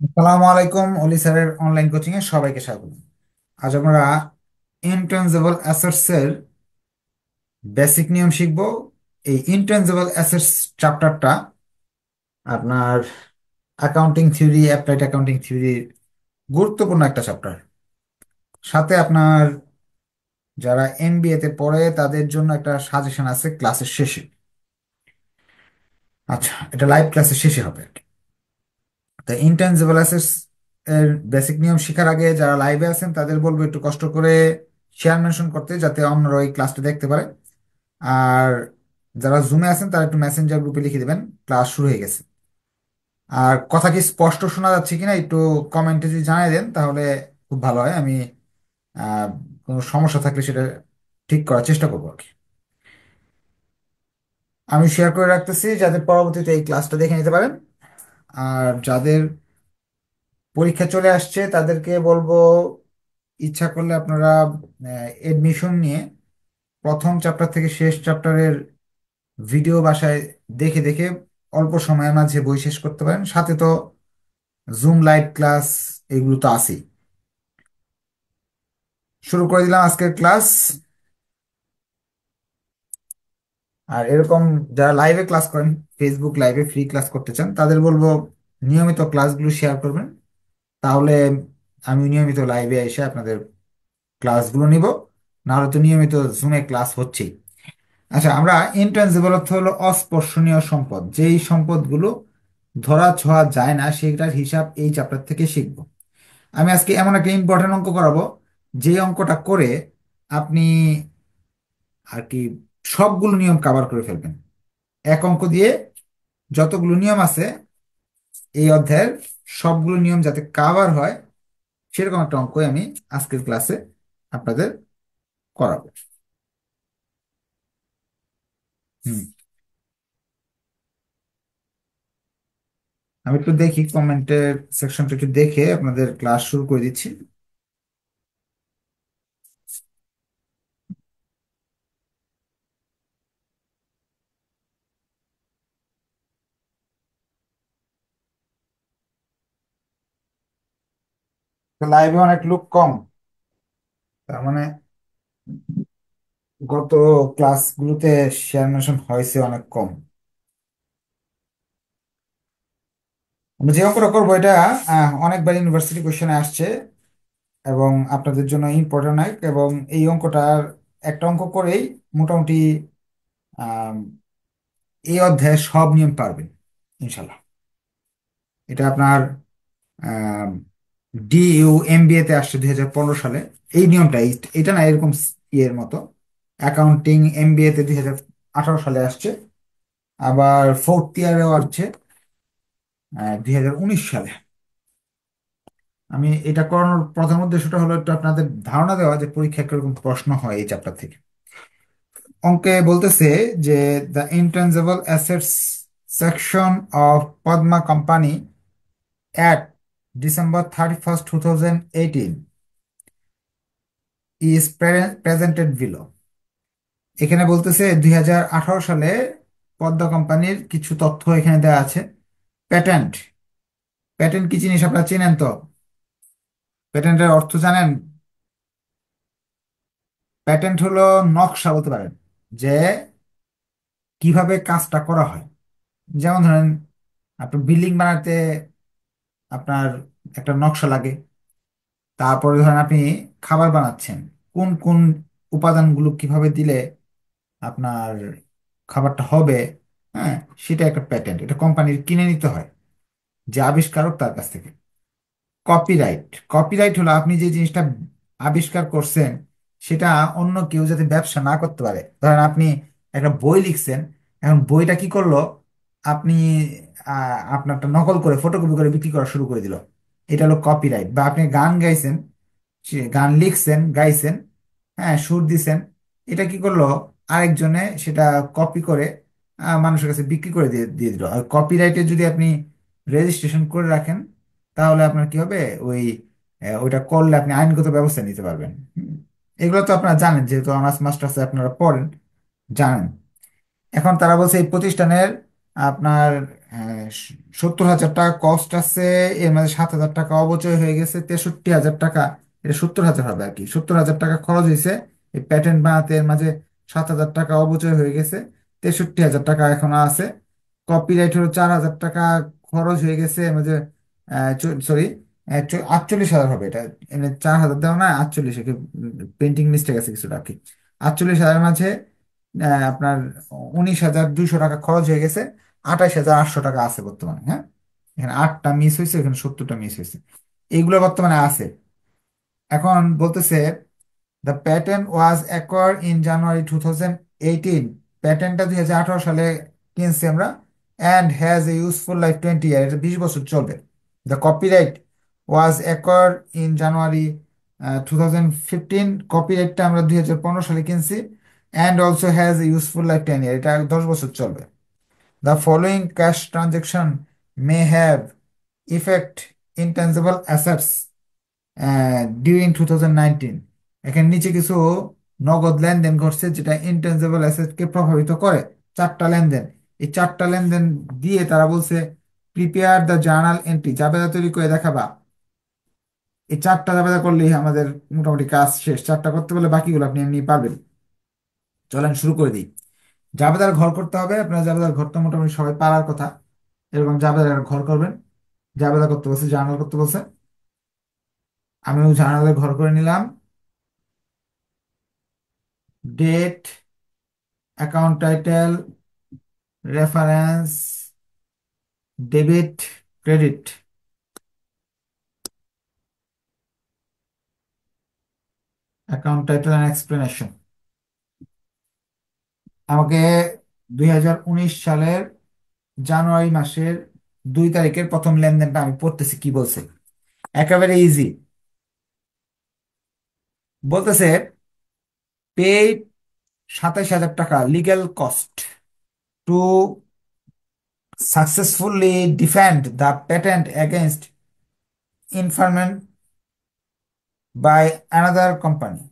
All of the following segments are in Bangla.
আসসালামু আলাইকুম। অলি স্যারের অনলাইন কোচিং এ সবাইকে স্বাগত। আজ আমরা ইনট্যানজিবল অ্যাসেটস এর বেসিক নিয়ম শিখব। এই ইনট্যানজিবল অ্যাসেটস চ্যাপ্টারটা আপনার অ্যাকাউন্টিং থিওরি, অ্যাপ্লাইড অ্যাকাউন্টিং থিওরির গুরুত্বপূর্ণ একটা চ্যাপ্টার। সাথে আপনার যারা এমবিএ তে পড়ে তাদের জন্য একটা সাজেশন আছে ক্লাসের শেষে। আচ্ছা, এটা লাইভ ক্লাসের শেষে হবে আর কি। তো ইনট্যানজিবল অ্যাসেটস এর বেসিক নিয়ম শেখার আগে যারা লাইভে আছেন তাদের বলবো একটু কষ্ট করে শেয়ার মেনশন করতে, যাতে অন্যরা ওই ক্লাসটা দেখতে পারে। আর যারা জুমে আছেন তারা একটু মেসেঞ্জার গ্রুপে লিখে দিবেন ক্লাস শুরু হয়ে গেছে। আর কথা কি স্পষ্ট শোনা যাচ্ছে কিনা একটু কমেন্টে যদি জানিয়ে দেন তাহলে খুব ভালো হয়। আমি আহ, কোনো সমস্যা থাকলে সেটা ঠিক করার চেষ্টা করবো আর কি। আমি শেয়ার করে রাখতেছি যাতে পরবর্তীতে এই ক্লাসটা দেখে নিতে পারেন। আর যাদের পরীক্ষা চলে আসছে তাদেরকে বলবো ইচ্ছা করলে আপনারা এডমিশন নিয়ে প্রথম চ্যাপ্টার থেকে শেষ চ্যাপ্টারের ভিডিও বাসায় দেখে দেখে অল্প সময়ের মাঝে বই শেষ করতে পারেন। সাথে তো জুম লাইভ ক্লাস এগুলো তো আছেই। শুরু করে দিলাম আজকের ক্লাস। আর এরকম যারা লাইভে ক্লাস করেন, ফেসবুক লাইভে ফ্রি ক্লাস করতে চান, তাদের বলবো নিয়মিত ক্লাসগুলো শেয়ার করবেন। তাহলে আমি নিয়মিত লাইভে এসে আপনাদের ক্লাসগুলো নিব। নাহলে তো নিয়মিত জুমে ক্লাস হচ্ছেই। আচ্ছা, আমরা ইনট্যানজিবল অর্থ হলো অস্পর্শনীয় সম্পদ, যেই সম্পদগুলো ধরা ছোঁয়া যায় না সেটার হিসাব এই চ্যাপ্টার থেকে শিখব। আমি আজকে এমন একটা ইম্পর্টেন্ট অঙ্ক করাবো যে অঙ্কটা করে আপনি আর কি সবগুলো নিয়ম কভার করে ফেলবেন। এক অঙ্ক দিয়ে যতগুলো নিয়ম আছে এই অধ্যায়ের সবগুলো নিয়ম যাতে কাভার হয় সেরকম একটা অঙ্কই আমি আজকের ক্লাসে আপনাদের করাবো। হুম, আমি একটু দেখি কমেন্টের সেকশনটা একটু দেখে আপনাদের ক্লাস শুরু করে দিচ্ছি। তো লাইভে অনেক লোক কম, তার মানে গত ক্লাসগুলোতে শেয়ার মেনশন হয়েছে অনেক কম। আমরা যে অঙ্কটা করবো এটা অনেকবার ইউনিভার্সিটি কোশ্চেনে আসছে এবং আপনাদের জন্য ইম্পর্টেন্ট হয়। এবং এই অঙ্কটার একটা অঙ্ক করেই মোটামুটি আম, এই অধ্যায়ে সব নিয়ম পারবেন ইনশাল্লাহ। এটা আপনার ডিইউ এমবিএ তে আসছে 2015 সালে। এই নিয়মটা এটা না এরকম ইয়ের মতো অ্যাকাউন্টিং এমবিএ তে 2018 সালে আসছে। আবার ফোর্থ ইয়ারেও আসছে 2019 সালে। আমি এটা করানোর প্রথম উদ্দেশ্যটা হলো একটু আপনাদের ধারণা দেওয়া যে পরীক্ষায় কিরকম প্রশ্ন হয় এই চ্যাপ্টার থেকে। অঙ্কে বলতেছে যে the intangible assets section of Padma company at December 31st 2018 is presented below. এখানে বলতেছে 2018 সালে পদ্মা কোম্পানির কিছু তথ্য এখানে দেওয়া আছে। প্যাটেন্ট, প্যাটেন্ট কি জিনিস আপনারা চেনেন তো? প্যাটেন্টের অর্থ জানেন? প্যাটেন্ট হলো নকশা বলতে পারেন, যে কিভাবে কাজটা করা হয়। যেমন ধরেন আপনি বিল্ডিং বানাতে আপনার একটা নকশা লাগে। তারপরে ধরেন আপনি খাবার বানাচ্ছেন, কোন কোন উপাদানগুলো কিভাবে দিলে আপনার খাবারটা হবে, হ্যাঁ, সেটা একটা প্যাটেন্ট। এটা কোম্পানির কিনে নিতে হয় যে আবিষ্কারক তার কাছ থেকে। কপিরাইট, কপিরাইট হলো আপনি যে জিনিসটা আবিষ্কার করছেন সেটা অন্য কেউ যাতে ব্যবসা না করতে পারে। ধরেন আপনি একটা বই লিখছেন, এখন বইটা কি করলো, আপনি আপনারটা নকল করে ফটোকপি করে বিক্রি করা শুরু করে দিল। এটা হলো কপিরাইট। বা আপনি গান গাইছেন, সে গান লিখছেন, গাইছেন, হ্যাঁ, সুর দিছেন, এটা কি করলো, আরেকজনে সেটা কপি করে মানুষের কাছে বিক্রি করে দিয়ে দিয়ে দিল। আর কপিরাইটে যদি আপনি রেজিস্ট্রেশন করে রাখেন তাহলে আপনার কি হবে, ওই ওইটা করলে আপনি আইনগত ব্যবস্থা নিতে পারবেন। এগুলো তো আপনারা জানেন, যেহেতু অনার্স মাস্টার্সে আপনারা পড়েন, জানেন। এখন তারা বলছে এই প্রতিষ্ঠানের আপনার 70,000 টাকা কস্ট আছে, এর মাঝে 7,000 টাকা অবচয় হয়ে গেছে, 63,000 টাকা। এটা 70,000 হবে আর কি, 70,000 টাকা খরচ হয়েছে এই প্যাটেন্ট বানাতে, এর মাঝে 7,000 টাকা অবচয় হয়ে গেছে, 63,000 টাকা এখনো আছে। কপিরাইট হলো 4,000 টাকা খরচ হয়ে গেছে, এর মাঝে সরি 48,000 হবে এটা। 4,000 দেওয়া না, 48, প্রিন্টিং মিস্টেক আছে কিছুটা আর কি। 48,000 মাঝে আপনার 19,200 টাকা খরচ হয়ে গেছে, 28,800 টাকা আছে বর্তমানে। হ্যাঁ, এখানে 8টা মিস হয়েছে, এখানে 70টা মিস হয়েছে, এইগুলো বর্তমানে আছে। এখন বলতেছে the patent was acquired in January 2018। প্যাটেন্টটা 2018 সালে কিনছি আমরা। And has a useful life 20 ইয়ার, এটা 20 বছর চলবে। The copyright was acquired in January 2015। কপিরাইটটা আমরা 2015 সালে কিনছি। And also has a useful life 10 ইয়ার, এটা 10 বছর চলবে। The following cash transaction may have affect intangible assets during 2019। এখানে নিচে কিছু নগদ লেনদেন ঘটছে যেটা ইনটেনজিবল অ্যাসেটকে প্রভাবিত করে। 4টা লেনদেন, এই 4টা লেনদেন দিয়ে তারা বলছে প্রিপেয়ার দ্য জার্নাল এন্ট্রি, জাবেদা তৈরি করে দেখাবা। এই 4টা জাবেদা করলেই আমাদের মোটামুটি কাজ শেষ। 4টা করতে বলে বাকিগুলো আপনি এমনি পারবেন। চলেন শুরু করে দিই। জাবেদার ঘর করতে হবে, আপনার জাবেদার ঘর তো মোটামুটি সবাই পারার কথা। এরকম জাবেদার ঘর করবেন। জাবেদা করতে বলছে, জার্নাল করতে বলছে, আমিও জার্নালে ঘর করে নিলাম। Date, account title, reference, debit, credit. Account title and explanation. আমাকে 2019 সালের জানুয়ারি মাসের 2 তারিখের প্রথম লেনদেনটা আমি পড়তেছি কি বলছে। একেবারে ইজি। বলতেছে পেইড 27,000 টাকা legal cost to successfully defend the patent against infringement by another company.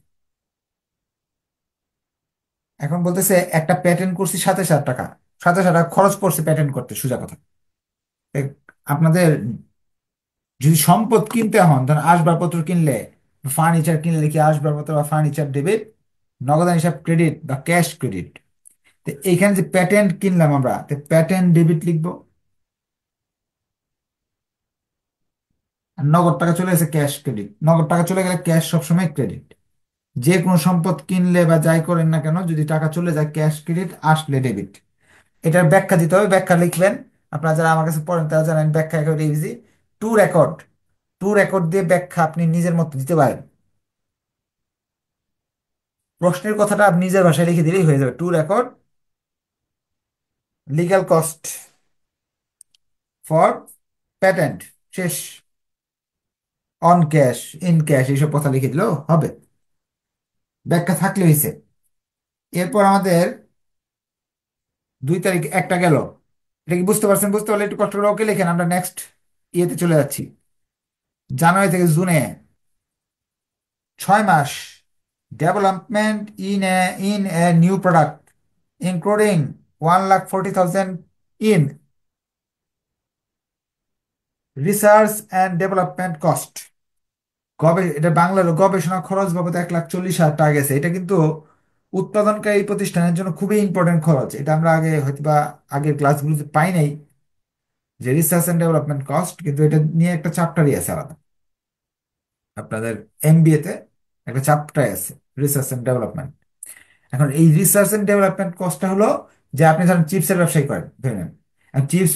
এখন বলতেছে একটা প্যাটেন্ট করছি 27,000 টাকা, 27,000 টাকা খরচ পড়ছে প্যাটেন্ট করতে, সোজা কথা। এ, আপনাদের যদি সম্পদ কিনতে হন, ধরেন আসবাবপত্র কিনলে, ফার্নিচার কিনলে কি আসবাবপত্র বা ফার্নিচার ডেবিট, নগদান হিসাব ক্রেডিট বা ক্যাশ ক্রেডিট। তো এইখানে যে প্যাটেন্ট কিনলাম আমরা, তো প্যাটেন্ট ডেবিট লিখবো। আর নগদ টাকা চলে গেছে ক্যাশ ক্রেডিট, নগদ টাকা চলে গেলে ক্যাশ সবসময় ক্রেডিট। যে কোনো সম্পদ কিনলে বা যাই করেন না কেন, যদি টাকা চলে যায় ক্যাশ ক্রেডিট, আসলে ডেবিট। এটার ব্যাখ্যা দিতে হবে, ব্যাখ্যা লিখবেন। আপনারা যারা আমার কাছে পড়েন তারা জানেন ব্যাখ্যা একেবারে easy. Two record, two record দিয়ে ব্যাখ্যা আপনি নিজের মতো দিতে পারেন। প্রশ্নের কথাটা আপনি নিজের ভাষায় লিখে দিলেই হয়ে যাবে। Two record legal cost for patent, শেষ। অন ক্যাশ, ইন ক্যাশ, এইসব কথা লিখে দিলেও হবে, ব্যাখ্যা থাকলে হয়েছে। এরপর আমাদের 2 তারিখ একটা গেল। এটা কি বুঝতে পারছেন? বুঝতে পারলে একটু কষ্ট করে ওকে লেখেন, আমরা নেক্সট ইয়েতে চলে যাচ্ছি। জানুয়ারি থেকে জুনে 6 মাস development in a new product including 1,40,000 in research and development cost. এটা বাংলা হলো গবেষণা খরচ বাবদ 1,40,000 টাকা গেছে। এটা কিন্তু উৎপাদনকারী প্রতিষ্ঠানের জন্য খুবই ইম্পর্টেন্ট খরচ। এটা আমরা আগে হয়তোবা আগের ক্লাসগুলোতে পাই নাই, যে রিসার্চ অ্যান্ড ডেভেলপমেন্ট কস্ট, কিন্তু এটা নিয়ে একটা চ্যাপ্টারই আছে আলাদা। আপনাদের এমবিএ তে একটা চ্যাপ্টার আছে রিসার্চ অ্যান্ড ডেভেলপমেন্ট। এখন এই রিসার্চ এন্ড ডেভেলপমেন্ট কস্টটা হলো যে আপনি ধরেন চিপসের ব্যবসায়ী করেন ধরে নেন, চিপস,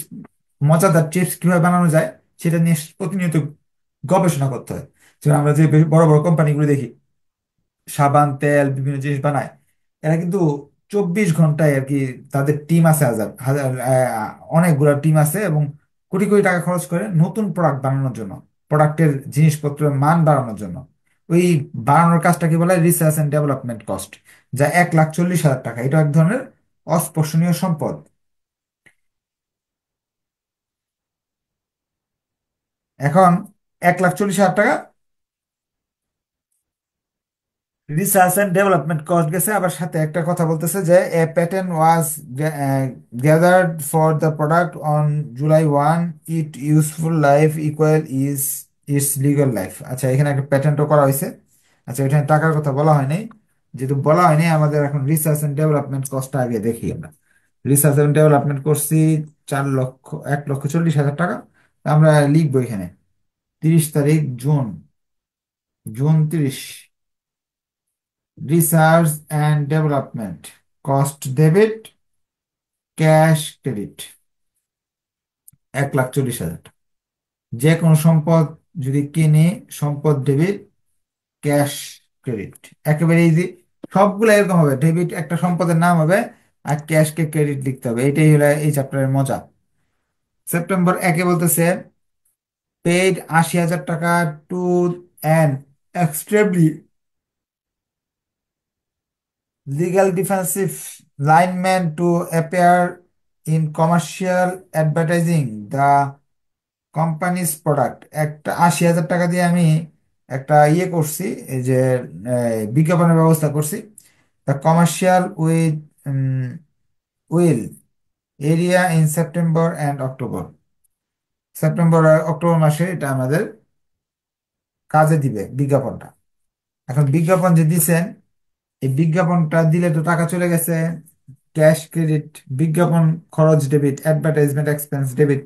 মজাদার চিপস কিভাবে বানানো যায় সেটা নিয়ে প্রতিনিয়ত গবেষণা করতে হয়। যেমন আমরা যে বড় বড় কোম্পানিগুলো দেখি, সাবান তেল বিভিন্ন জিনিস বানায়, এরা কিন্তু 24 ঘন্টায় আর কি, তাদের টিম আছে, হাজার হাজার অনেকগুলো টিম আছে, এবং কোটি কোটি টাকা খরচ করে নতুন প্রোডাক্ট বানানোর জন্য, প্রোডাক্টের জিনিসপত্রের মান বাড়ানোর জন্য। ওই বাড়ানোর কাজটাকে বলে রিসার্চ এন্ড ডেভেলপমেন্ট কস্ট, যা 1,40,000 টাকা। এটা এক ধরনের অস্পর্শনীয় সম্পদ। এখন 1,40,000 টাকা রিসার্চ এন্ড ডেভেলপমেন্ট কস্ট গেছে, আবার সাথে একটা কথা বলতেছে যে a patent was gathered for the product on July 1, it useful life equal is its legal life. আচ্ছা, এখানে একটা প্যাটেন্টও করা হয়েছে। আচ্ছা, এখানে টাকার কথা বলা হয়নি। যেহেতু বলা হয়নি, আমাদের এখন রিসার্চ এন্ড ডেভেলপমেন্ট কস্টটা আগে দেখি আমরা। রিসার্চ এন্ড ডেভেলপমেন্ট করছি 4 লক্ষ, 1,40,000 টাকা। আমরা লিখবো এখানে 30 তারিখ June, June 30, research and development cost debit, cash credit 1,40,000 টাকা। যে কোনো সম্পদ যদি কিনি, সম্পদ ডেবিট, ক্যাশ ক্রেডিট, একেবারে ইজি। সবগুলো এরকম হবে, ডেবিট একটা সম্পদের নাম হবে আর ক্যাশকে ক্রেডিট লিখতে হবে। এটাই হলো এই চ্যাপ্টারের মজা। সেপ্টেম্বর 1-এ বলতেছে পেইড 80,000 টাকা to an extremely legal defensive lineman to appear in commercial advertising the company's product। একটা 80,000 টাকা দিয়ে আমি একটা ইয়ে করছি, এই যে বিজ্ঞাপনের ব্যবস্থা করছি। The commercial with will area in September and October. September আর অক্টোবর মাসে এটা আমাদের কাজে দিবে বিজ্ঞাপনটা। এখন বিজ্ঞাপন যে দিছেন, এই বিজ্ঞাপনটা দিলে তো টাকা চলে গেছে, ক্যাশ ক্রেডিট, বিজ্ঞাপন খরচ debit, advertisement expense debit.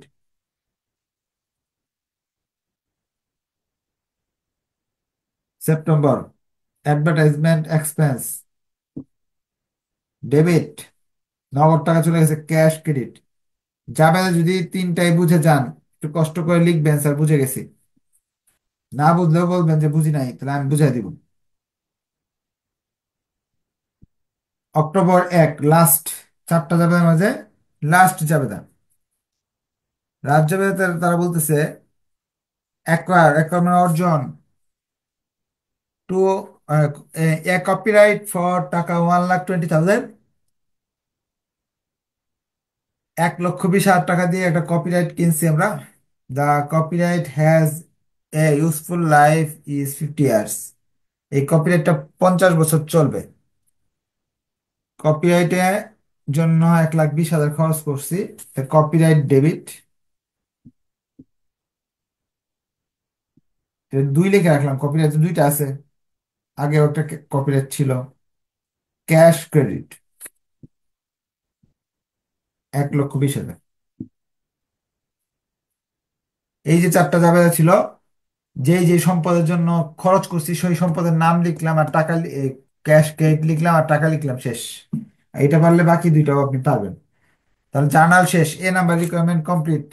September advertisement expense debit, নগদ টাকা চলে গেছে, ক্যাশ ক্রেডিট। যাবে না, যদি তিনটাই বুঝে যান একটু কষ্ট করে লিখবেন স্যার বুঝে গেছি, না বুঝলেও বলবেন যে বুঝি নাই, তাহলে আমি বুঝাই দিব। অক্টোবর 1 লাস্ট, 4টা জাবেদার মাঝে লাস্ট জাবেদা। লাস্ট জাবেদা তারা বলতেছে অ্যাকোয়ার, অ্যাকোয়ার মানে অর্জন, টু এ কপিরাইট ফর টাকা 1,20,000, 1,20,000 টাকা দিয়ে একটা কপিরাইট কিনছি আমরা। The copyright has a useful life is 50 years. এই কপিরাইটটা 50 বছর চলবে। কপিরাইটের জন্য 1,20,000 খরচ করছি। কপিরাইট ডেবিট, 2 লিখে রাখলাম, কপিরাইট দুইটা আছে, আগে একটা কপিরাইট ছিল। Cash credit 1,20,000। এই যে 4টা জাবেদা ছিল, যে যে সম্পদের জন্য খরচ করছি সেই সম্পদের নাম লিখলাম আর টাকা, ক্যাশ ক্রেডিট লিখলাম আর টাকা লিখলাম, শেষ। এটা পারলে বাকি দুইটাও আপনি পারবেন। তাহলে জার্নাল শেষ, এ নাম্বার রিকোয়ারমেন্ট কমপ্লিট।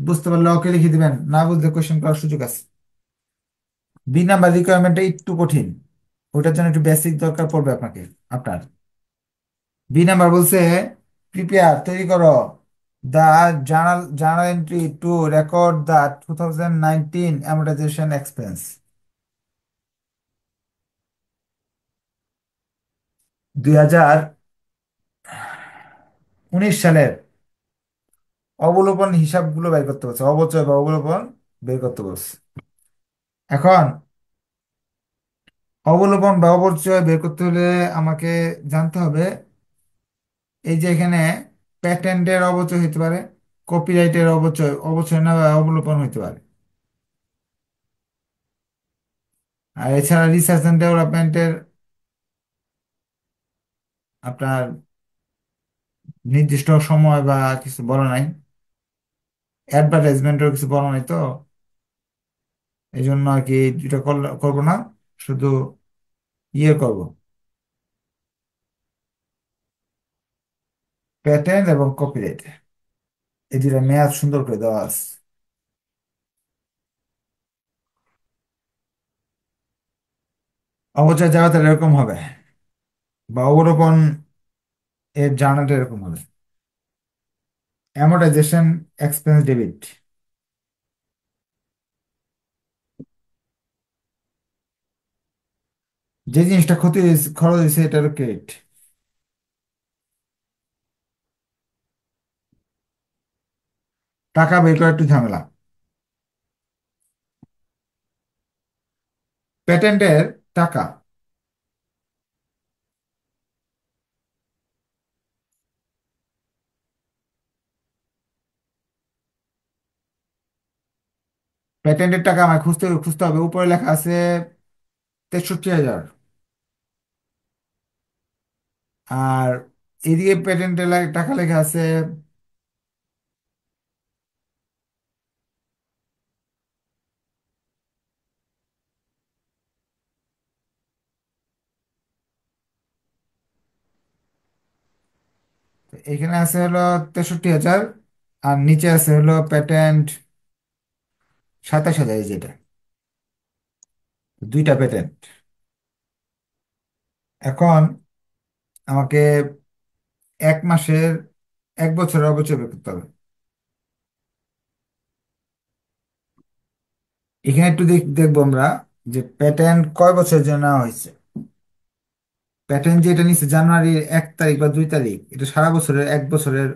বুঝতে পারলে ওকে লিখে দিবেন, না বুঝলে কোয়েশ্চেন করার সুযোগ আছে। বি নাম্বার রিকোয়ারমেন্টটা একটু কঠিন, ওটার জন্য একটু বেসিক দরকার পড়বে আপনাকে আপনার। বি নাম্বার বলছে প্রিপেয়ার, তৈরি করো the journal entry to record the 2019 amortization expense. 2019 সালের অবলোপন হিসাবগুলো বের করতে বলছে, অবচয় বা অবলোপন বের করতে বলছে। এখন অবলোপন বা অপচয় বের করতে হলে আমাকে জানতে হবে, এই যে এখানে প্যাটেন্টের অপচয় হইতে পারে, কপিরাইটের অপচয়, অপচয় না বা অবলোপন হইতে পারে। আর এছাড়া রিসার্চ এন্ড ডেভেলপমেন্টের আপনার নির্দিষ্ট সময় বা কিছু বলা নাই, অ্যাডভার্টাইজমেন্টের কিছু বলা নাই, তো এই জন্য আর কি এটা করবো না, শুধু ইয়ে করব, প্যাটেন্ট এবং কপিরাইট, এই দুটা মেয়াদ সুন্দর করে দেওয়া আছে। অবচয় যাওয়া তাহলে এরকম হবে, বা অবলোপন এর জার্নালটা এরকম হবে, অ্যামortization এক্সপেন্স ডেবিট। যে জিনিসটা খরচ হয়েছে এটার ক্রেডিট। টাকা বের করা একটু ঝামেলা। প্যাটেন্টের টাকা প্যাটেন্টের টাকা আমার খুঁজতে খুঁজতে হবে, উপরে লেখা আছে 63,000। আর এদিকে প্যাটেন্টের টাকা লেখা আছে। এখানে আছে হলো 63,000। আর নিচে আছে হলো প্যাটেন্ট 27,000, যেটা দুইটা প্যাটেন্ট। এখন আমাকে 1 মাসের 1 বছরের অবচয় বের করতে হবে। এখানে একটু দেখবো আমরা যে প্যাটেন্ট কয় বছরের জন্য নেওয়া হয়েছে। প্যাটেন্ট যেটা নিচ্ছে জানুয়ারির 1 তারিখ বা 2 তারিখ, এটা সারা বছরের 1 বছরের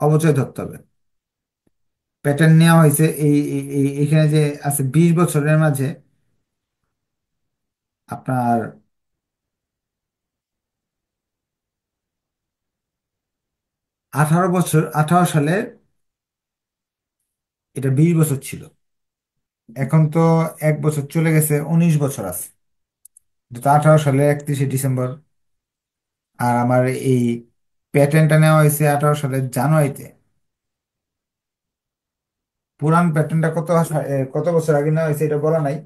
অবচয় ধরতে হবে। প্যাটেন্ট নেওয়া হয়েছে এখানে যে আছে 20 বছরের মাঝে আপনার 18 বছর, 18 সালে এটা 20 বছর ছিল। এখন তো 1 বছর চলে গেছে, 19 বছর আছে। এটা তো 18 সালে 31শে ডিসেম্বর। আর আমার এই প্যাটেন্টটা নেওয়া হয়েছে 18 সালের জানুয়ারিতে। পুরান প্যাটেন্টটা কত বছর আগে নেওয়া হয়েছে এটা বলা নাই।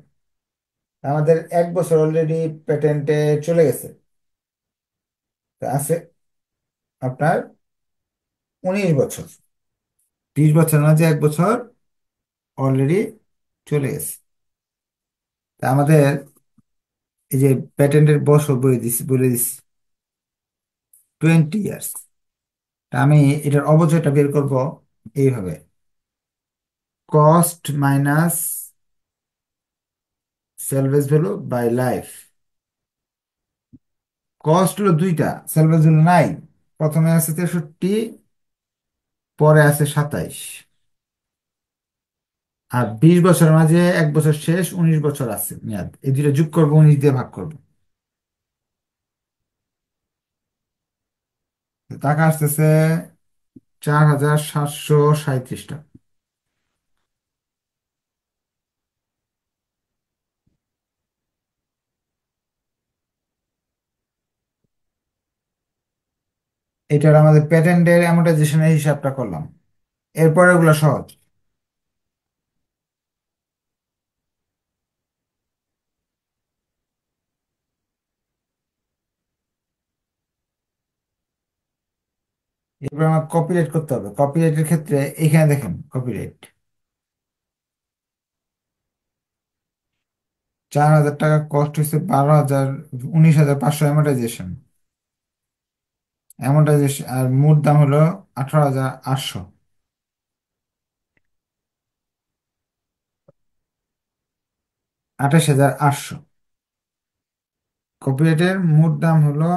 আমাদের 1 বছর অলরেডি প্যাটেন্টে চলে গেছে। তা আছে আপনার 19 বছর। 20 বছর না, যে 1 বছর অলরেডি চলে গেছে। তা আমাদের এই যে প্যাটেন্টের বছর বলে দিছি 20 ইয়ার্স। তা আমি এটার অবচয়টা বের করব এইভাবে: cost minus salvage value by life. Cost হলো দুইটা, সেলভেজ ভ্যালু নাই। প্রথমে আছে 63, পরে আছে 27। আর 20 বছরের মাঝে 1 বছর শেষ, 19 বছর আছে মেয়াদ। এই দুইটা যোগ করবো, 19 দিয়ে ভাগ করবো। টাকা আসতেছে 4,737 টাকা। এটার আমাদের প্যাটেন্টের অ্যামortization-এর হিসাবটা করলাম। এরপরে ওগুলো সহজ। এরপর আমার কপিরাইট করতে হবে। কপিরাইটের ক্ষেত্রে এখানে দেখেন কপিরাইট 4,000 টাকা, কস্ট হচ্ছে 12,000, 19,500 অ্যামortization। অ্যামortization আর মোট দাম হলো 18,800। 28,800। কপিরাইটের মোট দাম হলো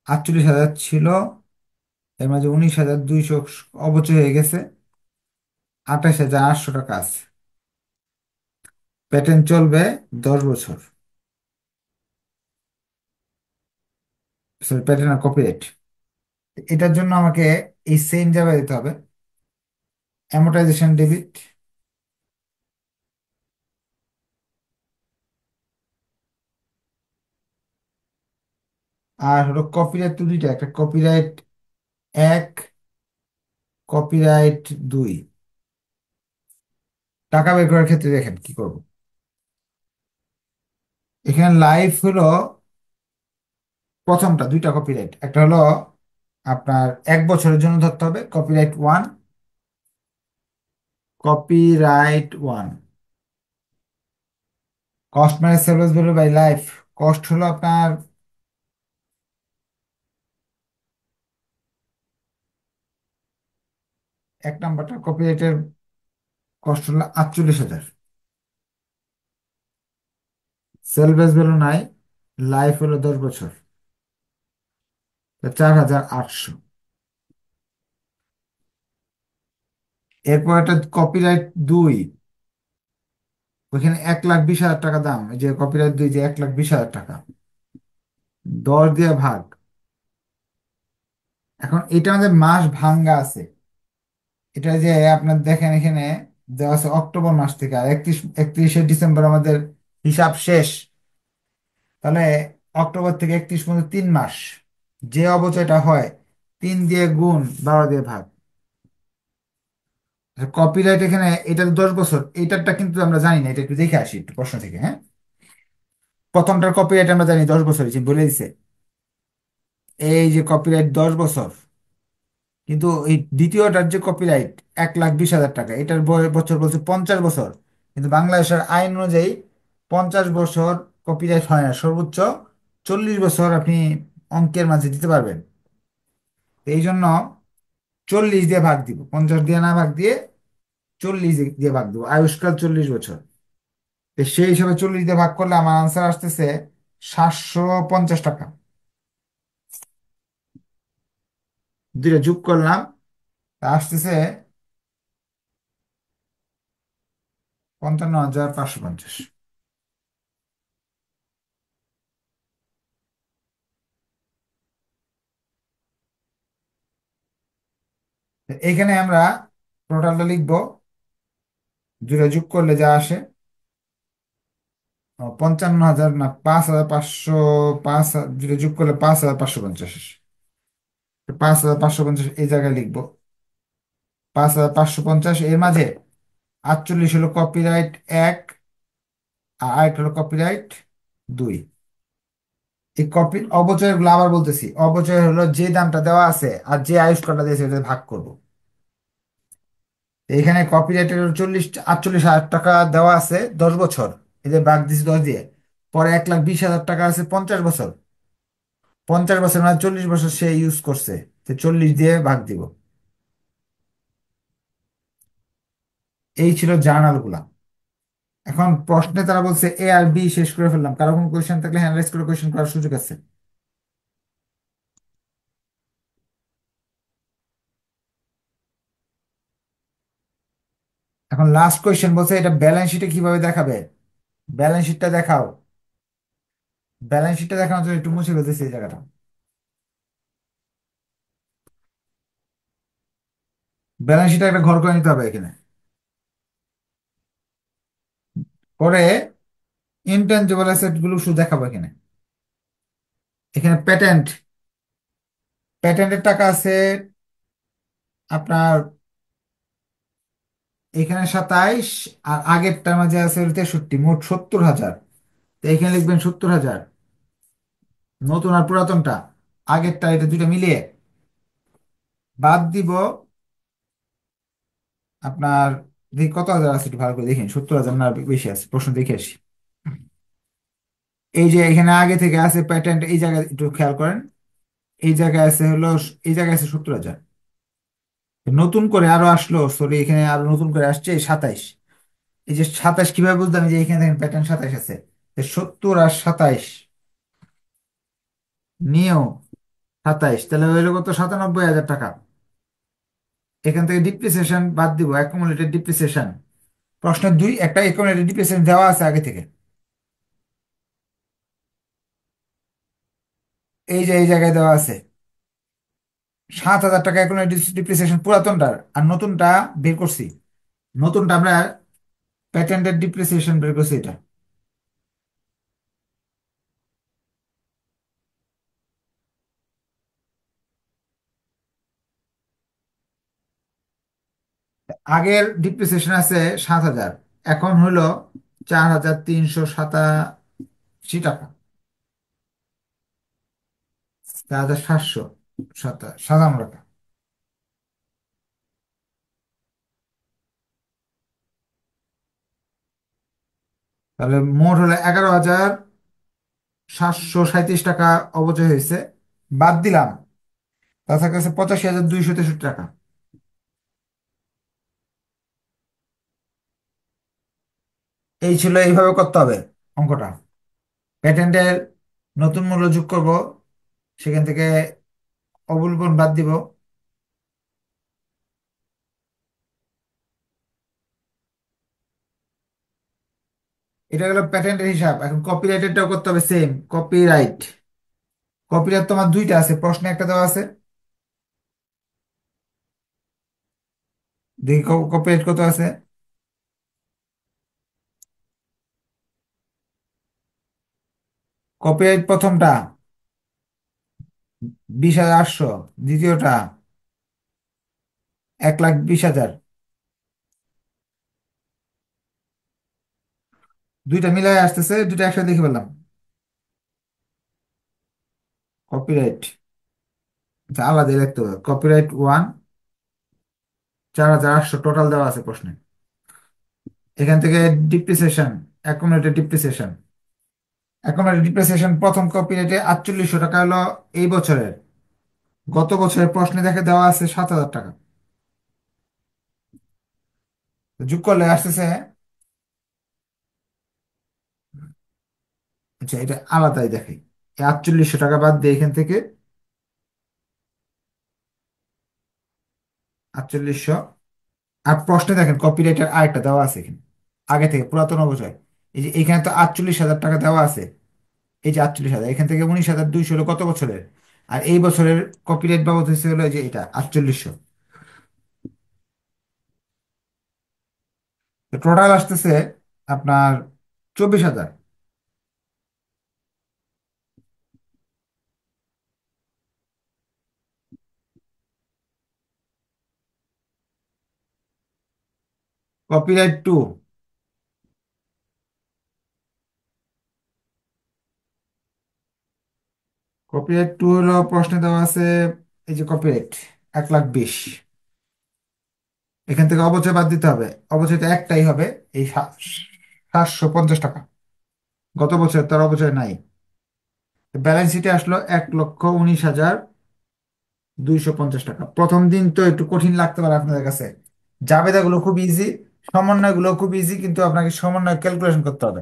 48,000 ছিল, এর মাঝে 19,200 অবচয় হয়ে গেছে, 28,800 টাকা আছে। প্যাটেন্ট চলবে 10 বছর। সরি, প্যাটেন্ট আর কপিরাইট। এটার জন্য আমাকে এই সেম জায়গায় দিতে হবে অ্যামortization ডেবিট। আর হলো কপিরাইট তো দুইটা, একটা কপিরাইট 1, কপিরাইট 2। টাকা বের করার ক্ষেত্রে দেখেন কি করব। এখানে লাইফ হলো প্রথমটা, দুইটা কপিরাইট। একটা হলো আপনার 1 বছরের জন্য ধরতে হবে, কপিরাইট 1। কপিরাইট 1 কস্ট মানে sales value by life. Cost হলো আপনার এক নাম্বারটা কপিরাইটের কস্ট হলো 48,000। সেলভেজ ভ্যালু নাই, লাইফ হলো 10 বছর, 4,800। এরপর একটা কপিরাইট 2, ওইখানে 1,20,000 টাকা দাম। এই যে কপিরাইট 2, যে 1,20,000 টাকা, 10 দিয়ে ভাগ। এখন এটা আমাদের মাস ভাঙ্গা আছে, এটা যে আপনার দেখেন এখানে দেওয়া আছে অক্টোবর মাস থেকে, আর 31শে ডিসেম্বর আমাদের হিসাব শেষ। তাহলে অক্টোবর থেকে 31 পর্যন্ত 3 মাস। যে অবচয়টা হয় 3 দিয়ে গুণ 12 দিয়ে ভাগ। কপিরাইট এখানে এটা 10 বছর, এইটারটা কিন্তু আমরা জানি না, এটা একটু দেখে আসি একটু প্রশ্ন থেকে, হ্যাঁ। প্রথমটার কপিরাইট আমরা জানি 10 বছর, যে বলে দিছে এই যে কপিরাইট 10 বছর। কিন্তু এই দ্বিতীয়টার যে কপিরাইট 1,20,000 টাকা, এটার বছর বলছে 50 বছর। কিন্তু বাংলাদেশের আইন অনুযায়ী 50 বছর কপিরাইট হয় না, সর্বোচ্চ 40 বছর আপনি অঙ্কের মাঝে দিতে পারবেন। তো এই জন্য 40 দিয়ে ভাগ দিব, 50 দিয়ে না ভাগ দিয়ে 40 দিয়ে ভাগ দিব, আয়ুষ্কাল 40 বছর। তো সেই হিসাবে 40 দিয়ে ভাগ করলে আমার আনসার আসতেছে 750 টাকা। দুইটা যোগ করলাম, তা আসতেছে 55,550। এখানে আমরা টোটালটা লিখবো, দুইটা যোগ করলে যা আসে 55,000 না 5,500। দুইটা যোগ করলে 5,550 আসে। 5,550 এই জায়গায় লিখবো। 5,550 এর মাঝে 48 হলো কপিরাইট 1, আর আরেকটা হলো কপিরাইট 2। এই অবচয়ের গুলো আবার বলতেছি, অবচয় হলো যে দামটা দেওয়া আছে আর যে আয়ুষ্কালটা দিয়েছে এটা ভাগ করব। এখানে কপিরাইটের 48,000 টাকা দেওয়া আছে 10 বছর, এই যে ভাগ দিছি 10 দিয়ে। পরে 1,20,000 টাকা আছে 50 বছর। 50 বছর মানে 40 বছর সে ইউজ করছে, তো 40 দিয়ে ভাগ দিব। এই ছিল জার্নাল গুলা। এখন প্রশ্নে তারা বলছে এ আর বি শেষ করে ফেললাম, কারো কোনো কোয়েশ্চেন থাকলে হ্যান্ড রাইজ করে কোয়েশ্চেন করার সুযোগ আছে। এখন লাস্ট কোয়েশ্চেন বলছে এটা ব্যালেন্স শিটে কিভাবে দেখাবে। ব্যালেন্স শিটটা দেখাও। ব্যালেন্স শিটটা দেখানোর জন্য একটু মুছে ফেলতেছি এই জায়গাটা। ব্যালেন্স শিটে একটা ঘর করে নিতে হবে এখানে। পরে ইনটেনজিবল অ্যাসেট গুলো শুধু দেখাবো এখানে। এখানে প্যাটেন্ট, প্যাটেন্টের টাকা আছে আপনার এখানে 27, আর আগেরটার মাঝে আছে হলো 63, মোট 70,000। তো এখানে লিখবেন 70,000, নতুন আর পুরাতনটা, আগেরটা এটা দুইটা মিলিয়ে বাদ দিব আপনার। দেখি কত হাজার আছে, একটু ভালো করে দেখেন, 70,000 না বেশি আছে, প্রশ্ন দেখে আসি। এই যে এখানে আগে থেকে আছে প্যাটেন্ট, এই জায়গায় একটু খেয়াল করেন। এই জায়গায় আছে হলো, এই জায়গায় আছে 70,000। নতুন করে আরো আসলো, সরি এখানে আরো নতুন করে আসছে 27। এই যে 27 কিভাবে বুঝলাম, এই যে এখানে দেখেন প্যাটার্ন 27 আছে। 70 আর 27 নিয়েও 27, তাহলে হইলো কত, 97,000 টাকা। এখান থেকে ডিপ্রিসিয়েশন বাদ দিব, অ্যাকুমুলেটেড ডিপ্রিসিয়েশন। প্রশ্ন দুই, একটা অ্যাকুমুলেটেড ডিপ্রিসিয়েশন দেওয়া আছে আগে থেকে। এই যে এই জায়গায় দেওয়া আছে 7,000 টাকা অ্যাকুমুলেটেড ডিপ্রিসিয়েশন পুরাতনটার, আর নতুনটা বের করছি। নতুনটা আমরা প্যাটেন্টেড ডিপ্রিসিয়েশন বের করছি এটা। আগের ডিপ্রিসিয়েশন আছে 7,000, এখন হলো 4,387 টাকা। 4,757 টাকা। তাহলে মোট হলো 11,737 টাকা অবচয় হয়েছে। বাদ দিলাম, তাছাড়া কাছে 85,263 টাকা। এই ছিল, এইভাবে করতে হবে অঙ্কটা। প্যাটেন্টের নতুন মূল্য যোগ করব, সেখান থেকে অবলম্বন বাদ দিব। এটা গেল প্যাটেন্টের হিসাব। এখন কপিরাইটেরটাও করতে হবে সেম। কপিরাইট, কপিরাইট তোমার দুইটা আছে, প্রশ্নে একটা দেওয়া আছে। দেখি কপিরাইট কত আছে। কপিরাইট প্রথমটা 20,800, দ্বিতীয়টা 1,20,000। দুইটা মিলাই আসতেছে, দুইটা একসাথে দেখে পেলাম। কপিরাইট, আচ্ছা আলাদা লিখতে হবে। কপিরাইট 1, 4,800 টোটাল দেওয়া আছে প্রশ্নে। এখান থেকে depreciation, accumulated depreciation. Accumulated depreciation প্রথম কপিরাইটে 4,800 টাকা হলো এই বছরের। গত বছরের প্রশ্নে দেখে দেওয়া আছে 7,000 টাকা। তো যোগ করলে আসতেছে, আচ্ছা এটা আলাদাই দেখে। 4,800 টাকা বাদ দিয়ে এখান থেকে 4,800। আর প্রশ্নে দেখেন কপিরাইটের আরেকটা দেওয়া আছে এখানে, আগে থেকে পুরাতন অবস্থায়। এই যে এখানে তো 48,000 টাকা দেওয়া আছে। এই যে 48,000, এখান থেকে 19,200 হলো কত বছরের। আর এই বছরের কপিরাইট বাবদ হয়েছে হলো এই যে এটা 4800। টোটাল আসতেছে আপনার 24,000। কপিরাইট 2। কপিরাইট 2 হলো প্রশ্নে দেওয়া আছে এই যে কপিরাইট 1,20,000। এখান থেকে অবচয় বাদ দিতে হবে। অবচয় তো একটাই হবে, এই 750 টাকা। গত বছর তার অবচয় নাই। ব্যালেন্স শিটে আসলো 1,19,250 টাকা। প্রথম দিন তো একটু কঠিন লাগতে পারে আপনাদের কাছে। জাবেদাগুলো খুব ইজি, সমন্বয়গুলো খুব ইজি, কিন্তু আপনাকে সমন্বয় ক্যালকুলেশন করতে হবে।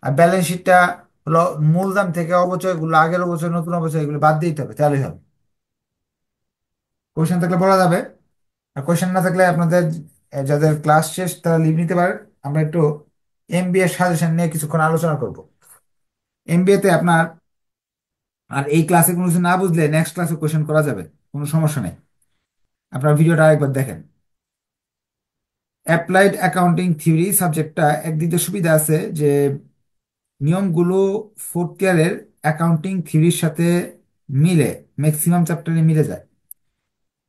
আর ব্যালেন্স শিটটা হলো মূলধন থেকে অবচয়গুলো, আগের অবচয় নতুন অবচয় এগুলো বাদ দিতে হবে, তাহলেই হবে। কোয়েশ্চেন থাকলে বলা যাবে। আর কোয়েশ্চেন না থাকলে আপনাদের যাদের ক্লাস শেষ তারা লিভ নিতে পারেন। আমরা একটু এমবিএ সাজেশন নিয়ে কিছুক্ষণ আলোচনা করব। এমবিএ তে আপনার, আর এই ক্লাসে কোনো কিছু না বুঝলে নেক্সট ক্লাসে কোয়েশ্চেন করা যাবে, কোনো সমস্যা নেই। আপনার ভিডিওটা আরেকবার দেখেন। অ্যাপ্লাইড অ্যাকাউন্টিং থিওরি সাবজেক্টটা একদিক দিয়ে সুবিধা আছে যে নিয়মগুলো ফোর্থ ইয়ারের অ্যাকাউন্টিং থিওরির সাথে মিলে, ম্যাক্সিমাম চ্যাপ্টারে মিলে যায়।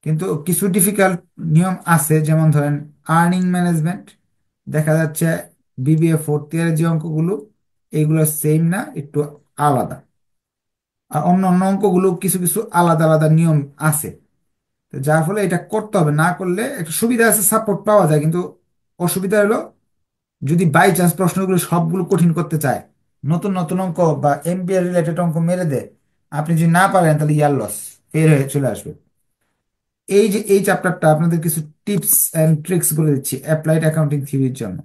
কিন্তু কিছু ডিফিকাল্ট নিয়ম আছে, যেমন ধরেন আর্নিং ম্যানেজমেন্ট। দেখা যাচ্ছে বিবিএ ফোর্থ ইয়ারের যে অঙ্কগুলো, এইগুলো সেম না, একটু আলাদা। আর অন্য অন্য অঙ্কগুলো কিছু কিছু আলাদা আলাদা নিয়ম আছে। তো যার ফলে এটা করতে হবে, না করলে একটা সুবিধা আছে, সাপোর্ট পাওয়া যায়, কিন্তু অসুবিধা হলো যদি বাই চান্স প্রশ্নগুলো সবগুলো কঠিন করতে চায়, নতুন নতুন অঙ্ক বা এমবিএ রিলেটেড অঙ্ক মেরে দেয়, আপনি যদি না পারেন তাহলে ইয়ার লস, ফের হয়ে চলে আসবে। এই যে এই চ্যাপ্টারটা আপনাদের কিছু টিপস এন্ড ট্রিক্স বলে দিচ্ছি অ্যাপ্লাইড অ্যাকাউন্টিং থিওরির জন্য।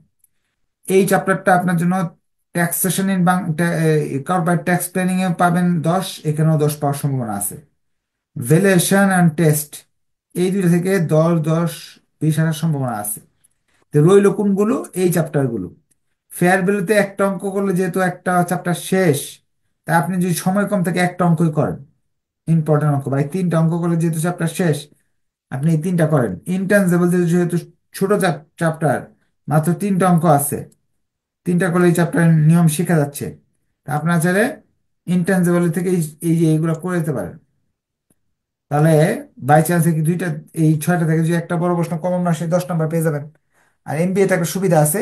এই চ্যাপ্টারটা আপনার জন্য taxation in corporate tax planning এ পাবেন 10, এখানেও 10 পাওয়ার সম্ভাবনা আছে। ভ্যালুয়েশন অ্যান্ড টেস্ট, এই দুইটা থেকে 10, 10, 20 আসার সম্ভাবনা আছে। তো রইল কোনগুলো, এই চ্যাপ্টারগুলো। ফেয়ার ভ্যালুতে একটা অঙ্ক করলে যেহেতু একটা চ্যাপ্টার শেষ, তা আপনি যদি সময় কম থাকে একটা অঙ্কই করেন, ইম্পর্টেন্ট অঙ্ক। বা এই তিনটা অঙ্ক করলে যেহেতু চ্যাপ্টার শেষ, আপনি এই তিনটা করেন। ইনট্যানজিবল যেহেতু ছোট চ্যাপ্টার, মাত্র তিনটা অঙ্ক আছে, তিনটা করলে এই চ্যাপ্টারের নিয়ম শেখা যাচ্ছে। তা আপনারা চাইলে ইনট্যানজিবল থেকে এই যে এইগুলো করে যেতে পারেন। তাহলে বাই চান্স কি দুইটা, এই 6টা থেকে যদি একটা বড় প্রশ্ন কমন আসে 10 নম্বর পেয়ে যাবেন। আর এমবিএ তে একটা সুবিধা আছে,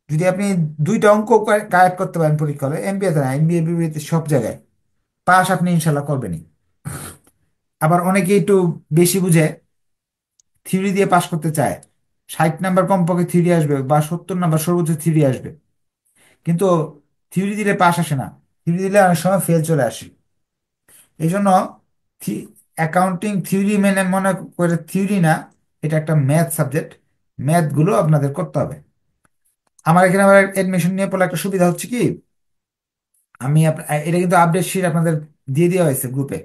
যদি আপনি দুইটা অঙ্ক কারেক্ট করতে পারেন পরীক্ষা হলে, এমবিএ তে না, এমবিএ বিবিএ তে সব জায়গায় পাস আপনি ইনশাল্লাহ করবেনই। আবার অনেকে একটু বেশি বুঝে থিওরি দিয়ে পাস করতে চায়, 60 নাম্বার কমপক্ষে থিওরি আসবে বা 70 নাম্বার সর্বোচ্চ থিওরি আসবে, কিন্তু থিওরি দিলে পাস আসে না, থিওরি দিলে অনেক সময় ফেল চলে আসে। এই জন্য অ্যাকাউন্টিং থিওরি মেনে মনে করে থিওরি না, এটা একটা ম্যাথ সাবজেক্ট, ম্যাথ গুলো আপনাদের করতে হবে। আমার এখানে আবার এডমিশন নিয়ে পড়লে একটা সুবিধা হচ্ছে কি, আমি এটা কিন্তু আপডেট শিট আপনাদের দিয়ে দেওয়া হয়েছে গ্রুপে।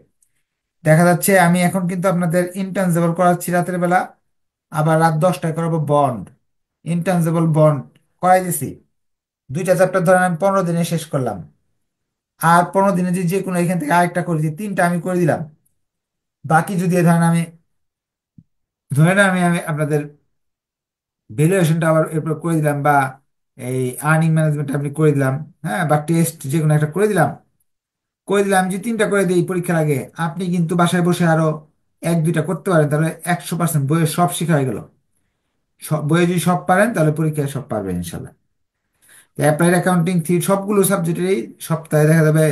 দেখা যাচ্ছে আমি এখন কিন্তু আপনাদের ইন্টার্নসেবল করাচ্ছি রাতের বেলা, আবার রাত 10টায় করাবো বন্ড। ইন্টার্নসেবল বন্ড করাই দিছি। দুইটা চ্যাপ্টার ধরেন আমি 15 দিনে শেষ করলাম। আর 15 দিনে যদি যে কোনো এখান থেকে আরেকটা করে দিই, তিনটা আমি করে দিলাম। বাকি যদি ধরেন আমি, ধরে না আমি আমি আপনাদের ভ্যালুয়েশনটা আবার এরপর করে দিলাম, বা এই আর্নিং ম্যানেজমেন্ট আপনি করে দিলাম, হ্যাঁ, বা টেস্ট যে কোনো একটা করে দিলাম যে তিনটা করে দিই পরীক্ষার আগে, আপনি কিন্তু বাসায় বসে আরো এক দুইটা করতে পারেন, তাহলে 100% বইয়ে সব শেখা হয়ে গেল। সব বইয়ে যদি সব পারেন তাহলে পরীক্ষায় সব পারবেন ইনশাল্লাহ। অ্যাপ্লাইড অ্যাকাউন্টিং থ্রি সবগুলো সাবজেক্টেরই সপ্তাহে দেখা যাবে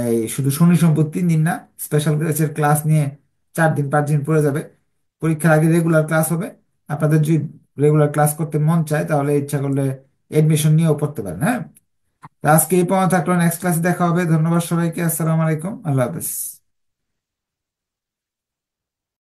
এই শুধু শনি সম্পদ 3 দিন না, স্পেশাল ব্যাচের ক্লাস নিয়ে 4 দিন 5 দিন পড়ে যাবে। পরীক্ষার আগে রেগুলার ক্লাস হবে। আপনাদের যদি রেগুলার ক্লাস করতে মন চায় তাহলে ইচ্ছা করলে এডমিশন নিয়েও পড়তে পারেন, হ্যাঁ। তো আজকে এই পর্যন্ত থাকলো, নেক্সট ক্লাসে দেখা হবে। ধন্যবাদ সবাইকে, আসসালামু আলাইকুম, আল্লাহ হাফেজ।